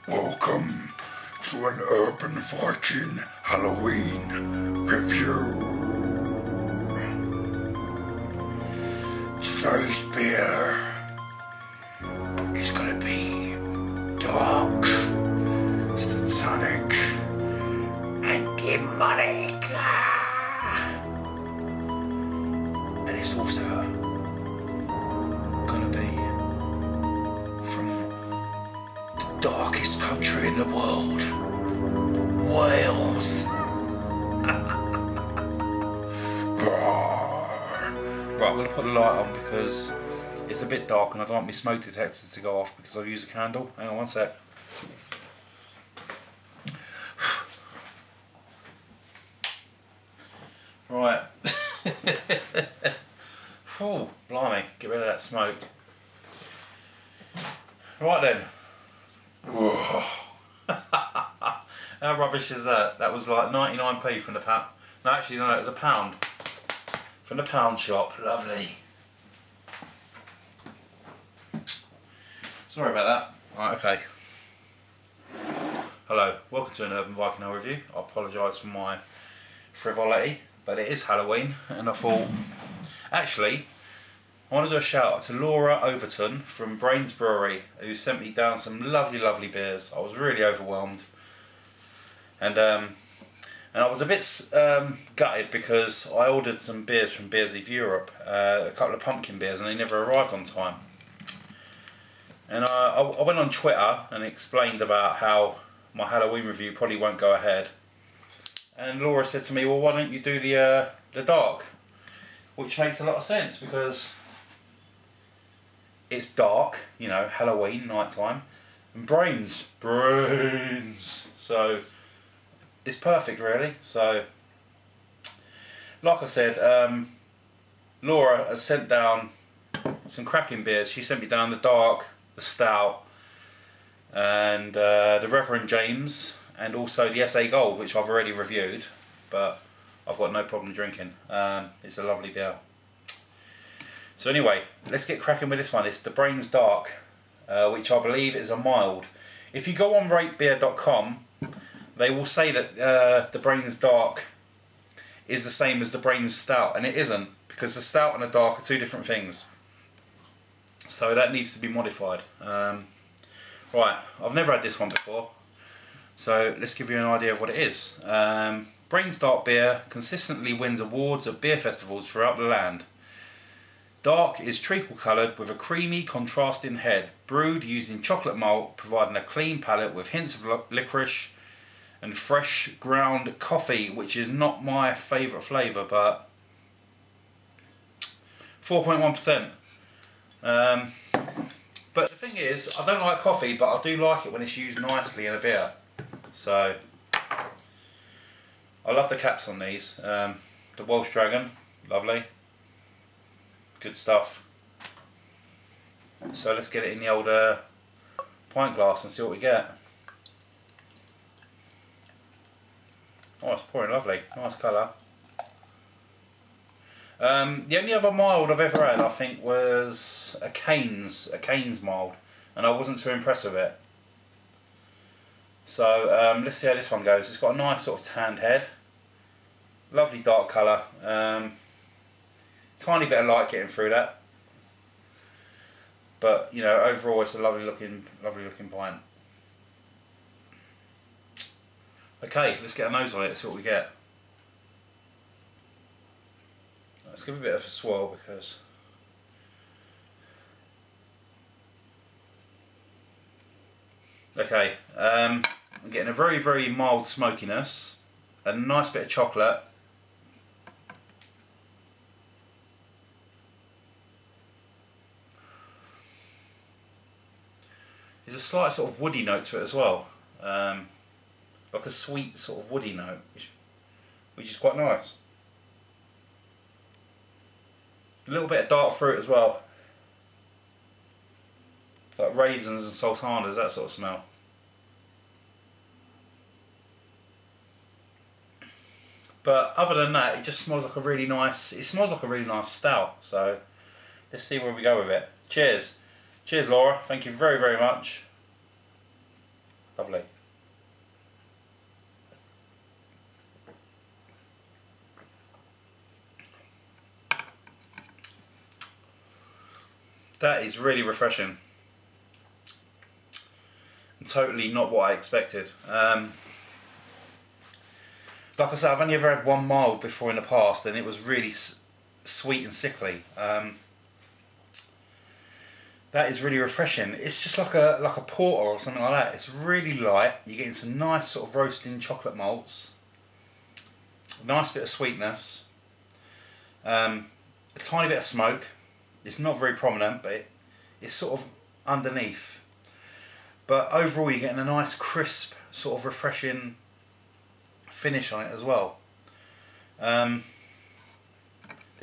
Welcome to an Urban Viking Halloween review. Today's beer is gonna be dark, satanic, and demonic. And it's also gonna be from the darkest country in the world, Wales. Right, I'm going to put the light on because it's a bit dark and I don't want my smoke detector to go off because I've used a candle. Hang on one sec. Right. Oh, blimey, get rid of that smoke. Right then. How rubbish is that? That was like 99p from the pound. No, actually, no, it was £1 from the pound shop. Lovely. Sorry about that. Right, okay. Hello, welcome to an Urban Viking review. I apologise for my frivolity, but it is Halloween, and I thought, actually, I want to do a shout out to Laura Overton from Brains Brewery, who sent me down some lovely, lovely beers. I was really overwhelmed, and I was a bit gutted because I ordered some beers from Beers of Europe, a couple of pumpkin beers, and they never arrived on time. And I went on Twitter and explained about how my Halloween review probably won't go ahead. And Laura said to me, well, why don't you do the dark? Which makes a lot of sense because it's dark, you know, Halloween, nighttime, and brains. So it's perfect, really. So, like I said, Laura has sent down some cracking beers. She sent me down the dark, the stout, and the Reverend James, and also the SA Gold, which I've already reviewed, but I've got no problem drinking. It's a lovely beer. So anyway, let's get cracking with this one. It's the Brains Dark, which I believe is a mild. If you go on ratebeer.com, they will say that the Brains Dark is the same as the Brains Stout, and it isn't, because the Stout and the Dark are two different things. So that needs to be modified. Right, I've never had this one before, so let's give you an idea of what it is. Brains Dark beer consistently wins awards at beer festivals throughout the land. Dark is treacle coloured with a creamy contrasting head, brewed using chocolate malt, providing a clean palate with hints of licorice and fresh ground coffee, which is not my favourite flavour, but 4.1%. But the thing is, I don't like coffee, but I do like it when it's used nicely in a beer. So I love the caps on these. The Welsh Dragon, lovely. Good stuff. So let's get it in the old pint glass and see what we get. Oh, it's pouring lovely. Nice colour. The only other mild I've ever had, I think, was a Cane's mild, and I wasn't too impressed with it. So let's see how this one goes. It's got a nice sort of tanned head. Lovely dark colour. Tiny bit of light getting through that, but you know, overall it's a lovely looking pint. Okay, let's get a nose on it, see what we get. Let's give it a bit of a swirl because okay, I'm getting a very, very mild smokiness, a nice bit of chocolate. There's a slight sort of woody note to it as well, like a sweet sort of woody note, which is quite nice. A little bit of dark fruit as well, like raisins and sultanas, that sort of smell. But other than that, it just smells like a really nice. It smells like a really nice stout. So let's see where we go with it. Cheers. Cheers, Laura. Thank you very, very much. Lovely. That is really refreshing. And totally not what I expected. Like I said, I've only ever had one mild before in the past, and it was really sweet and sickly. That is really refreshing. It's just like a porter or something like that. It's really light. You're getting some nice sort of roasting chocolate malts. Nice bit of sweetness. A tiny bit of smoke. It's not very prominent, but it's sort of underneath. But overall, you're getting a nice crisp, sort of refreshing finish on it as well. There's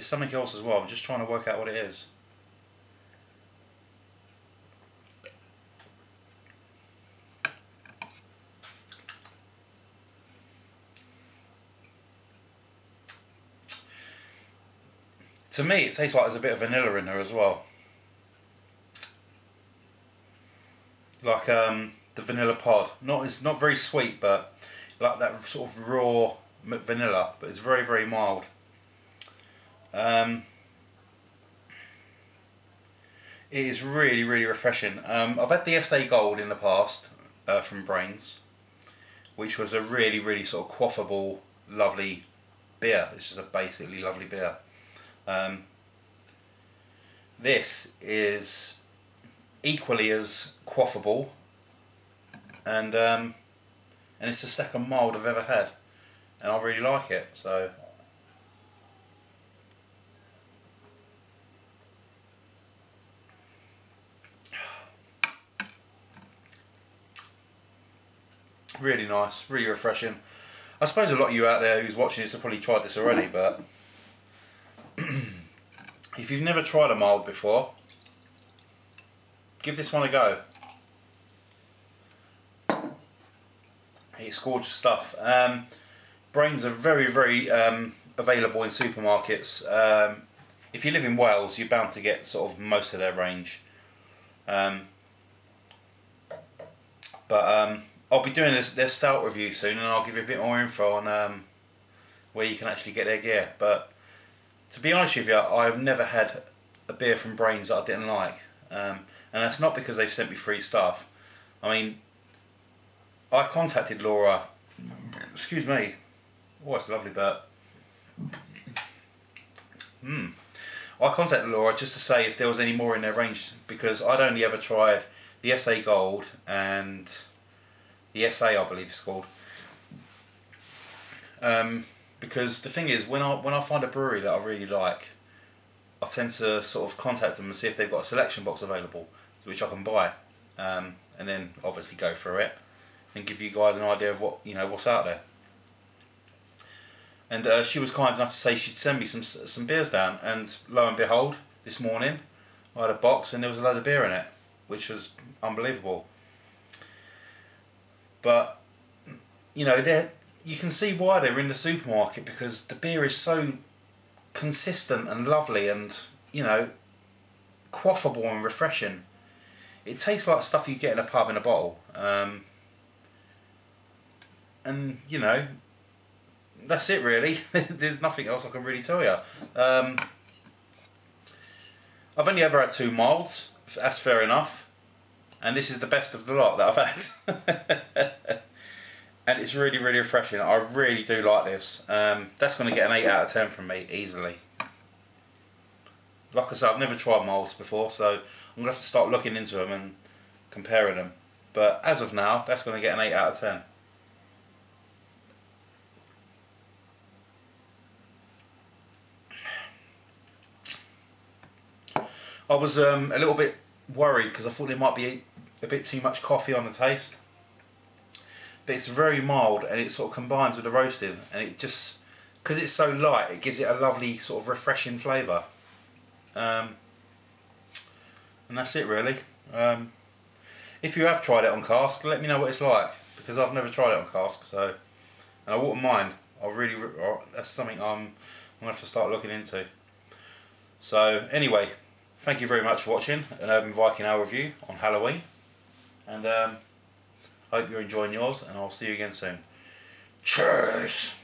something else as well. I'm just trying to work out what it is. To me, it tastes like there's a bit of vanilla in there as well. Like the vanilla pod. It's not very sweet, but like that sort of raw vanilla, but it's very, very mild. It is really, really refreshing. I've had the SA Gold in the past from Brains, which was a really, really sort of quaffable, lovely beer. It's just a basically lovely beer. This is equally as quaffable, and it's the second mild I've ever had, and I really like it. So really nice, really refreshing. I suppose a lot of you out there who's watching this have probably tried this already, but if you've never tried a mild before, give this one a go. It's gorgeous stuff. Brains are very, very available in supermarkets. If you live in Wales, you're bound to get sort of most of their range. I'll be doing their stout review soon, and I'll give you a bit more info on where you can actually get their gear. But to be honest with you, I've never had a beer from Brains that I didn't like. And that's not because they've sent me free stuff. I mean, I contacted Laura, excuse me, oh it's a lovely burp. I contacted Laura just to say if there was any more in their range, because I'd only ever tried the SA Gold and the SA, I believe it's called. Because the thing is, when I find a brewery that I really like, I tend to sort of contact them and see if they've got a selection box available, which I can buy, and then obviously go through it and give you guys an idea of what's out there. And she was kind enough to say she'd send me some beers down, and lo and behold, this morning I had a box and there was a load of beer in it, which was unbelievable. But you can see why they're in the supermarket, because the beer is so consistent and lovely, and quaffable and refreshing. It tastes like stuff you get in a pub in a bottle, and that's it really. There's nothing else I can really tell you. I've only ever had 2 milds, that's fair enough, and this is the best of the lot that I've had. And it's really, really refreshing. I really do like this. That's going to get an 8 out of 10 from me, easily. Like I said, I've never tried malts before, so I'm going to have to start looking into them and comparing them. But as of now, that's going to get an 8 out of 10. I was a little bit worried because I thought there might be a bit too much coffee on the taste. But it's very mild, and it sort of combines with the roasting, and it just, because it's so light, it gives it a lovely sort of refreshing flavour. And that's it really. If you have tried it on cask, let me know what it's like, because I've never tried it on cask, so, and I wouldn't mind. That's something I'm going to have to start looking into. So anyway, thank you very much for watching an Urban Viking Ale review on Halloween, and I Hope you're enjoying yours, and I'll see you again soon. Cheers!